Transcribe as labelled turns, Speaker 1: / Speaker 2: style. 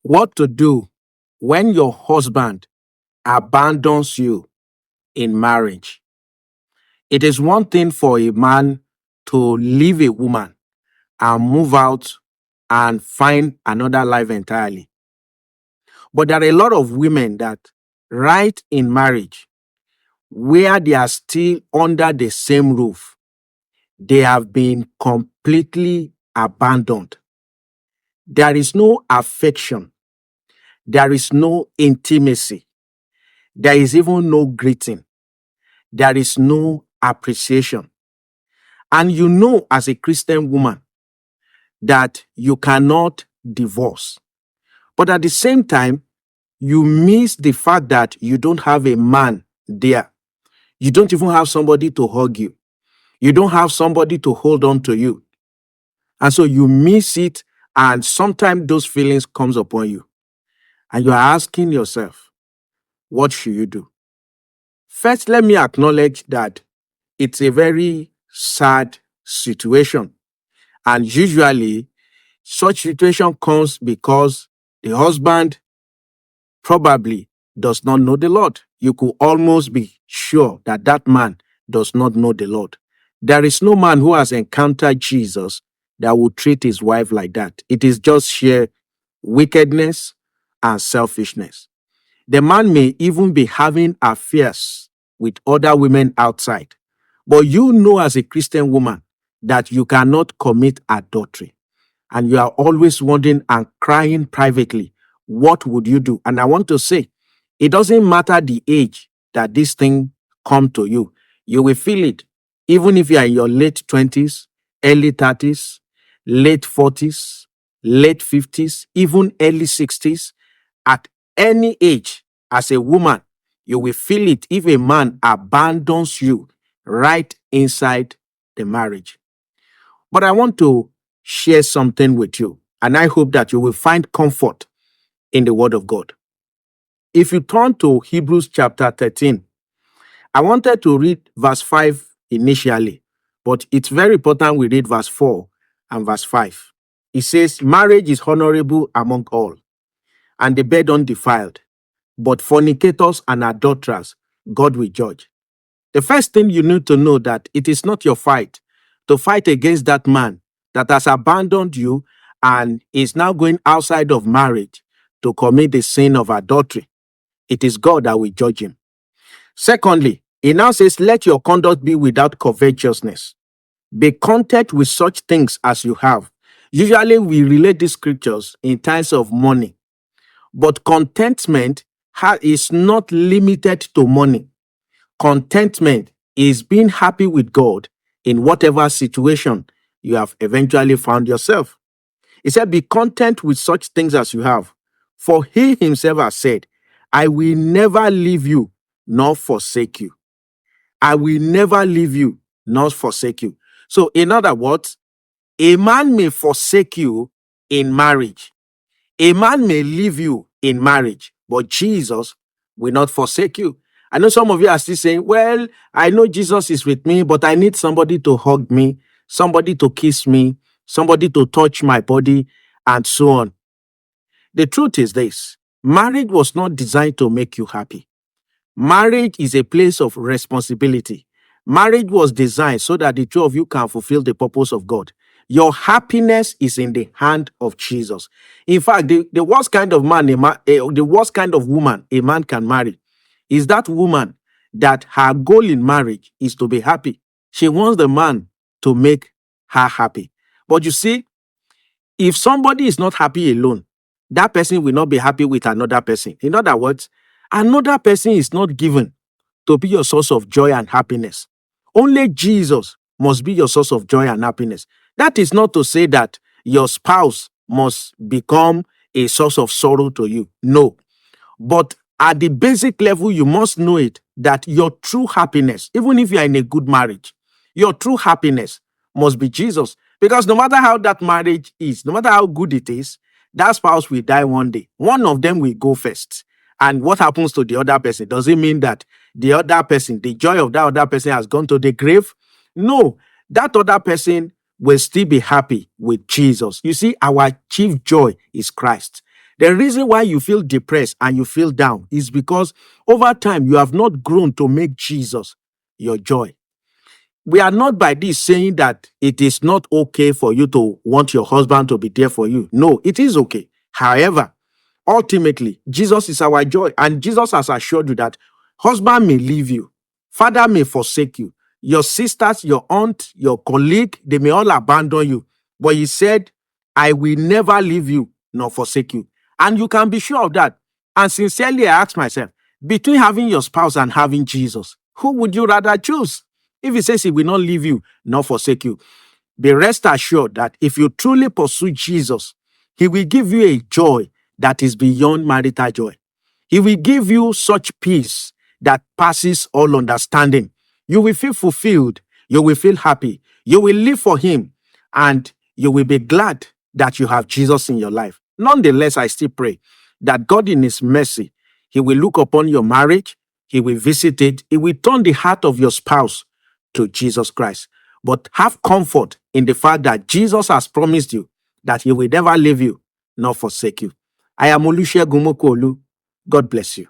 Speaker 1: What to do when your husband abandons you in marriage. It is one thing for a man to leave a woman and move out and find another life entirely. But there are a lot of women that, right in marriage, where they are still under the same roof, they have been completely abandoned. There is no affection. There is no intimacy. There is even no greeting. There is no appreciation. And you know, as a Christian woman, that you cannot divorce. But at the same time, you miss the fact that you don't have a man there. You don't even have somebody to hug you. You don't have somebody to hold on to you. And so you miss it, and sometimes those feelings comes upon you. And you are asking yourself, what should you do? First, let me acknowledge that it's a very sad situation. And usually, such situation comes because the husband probably does not know the Lord. You could almost be sure that that man does not know the Lord. There is no man who has encountered Jesus that would treat his wife like that. It is just sheer wickedness and selfishness. The man may even be having affairs with other women outside. But you know, as a Christian woman, that you cannot commit adultery. And you are always wondering and crying privately, what would you do? And I want to say, it doesn't matter the age that this thing come to you. You will feel it. Even if you are in your late 20s, early 30s, late 40s, late 50s, even early 60s, at any age, as a woman, you will feel it if a man abandons you right inside the marriage. But I want to share something with you, and I hope that you will find comfort in the Word of God. If you turn to Hebrews chapter 13, I wanted to read verse 5 initially, but it's very important we read verse 4 and verse 5. It says, marriage is honorable among all, and the bed undefiled, but fornicators and adulterers God will judge. The first thing you need to know that it is not your fight to fight against that man that has abandoned you and is now going outside of marriage to commit the sin of adultery. It is God that will judge him. Secondly, he now says, let your conduct be without covetousness. Be content with such things as you have. Usually we relate these scriptures in times of money, but contentment is not limited to money. Contentment is being happy with God in whatever situation you have eventually found yourself. He said, be content with such things as you have. For he himself has said, I will never leave you nor forsake you. I will never leave you nor forsake you. So in other words, a man may forsake you in marriage. A man may leave you in marriage, but Jesus will not forsake you. I know some of you are still saying, well, I know Jesus is with me, but I need somebody to hug me, somebody to kiss me, somebody to touch my body, and so on. The truth is this: marriage was not designed to make you happy. Marriage is a place of responsibility. Marriage was designed so that the two of you can fulfill the purpose of God. Your happiness is in the hand of Jesus. In fact, the worst kind of the worst kind of woman a man can marry is that woman that her goal in marriage is to be happy. She wants the man to make her happy. But you see, if somebody is not happy alone, that person will not be happy with another person. In other words, another person is not given to be your source of joy and happiness. Only Jesus must be your source of joy and happiness. That is not to say that your spouse must become a source of sorrow to you. No. But at the basic level, you must know it, that your true happiness, even if you are in a good marriage, your true happiness must be Jesus. Because no matter how that marriage is, no matter how good it is, that spouse will die one day. One of them will go first. And what happens to the other person? Does it mean that the other person, the joy of that other person has gone to the grave? No, that other person will still be happy with Jesus. You see, our chief joy is Christ. The reason why you feel depressed and you feel down is because over time you have not grown to make Jesus your joy. We are not by this saying that it is not okay for you to want your husband to be there for you. No, it is okay. However, ultimately, Jesus is our joy. And Jesus has assured you that husband may leave you, father may forsake you, your sisters, your aunt, your colleague, they may all abandon you. But he said, I will never leave you nor forsake you. And you can be sure of that. And sincerely, I ask myself, between having your spouse and having Jesus, who would you rather choose? If he says he will not leave you nor forsake you, be rest assured that if you truly pursue Jesus, he will give you a joy that is beyond marital joy. He will give you such peace that passes all understanding. You will feel fulfilled. You will feel happy. You will live for him. And you will be glad that you have Jesus in your life. Nonetheless, I still pray that God in his mercy, he will look upon your marriage. He will visit it. He will turn the heart of your spouse to Jesus Christ. But have comfort in the fact that Jesus has promised you that he will never leave you nor forsake you. I am Olusegun Mokuolu. God bless you.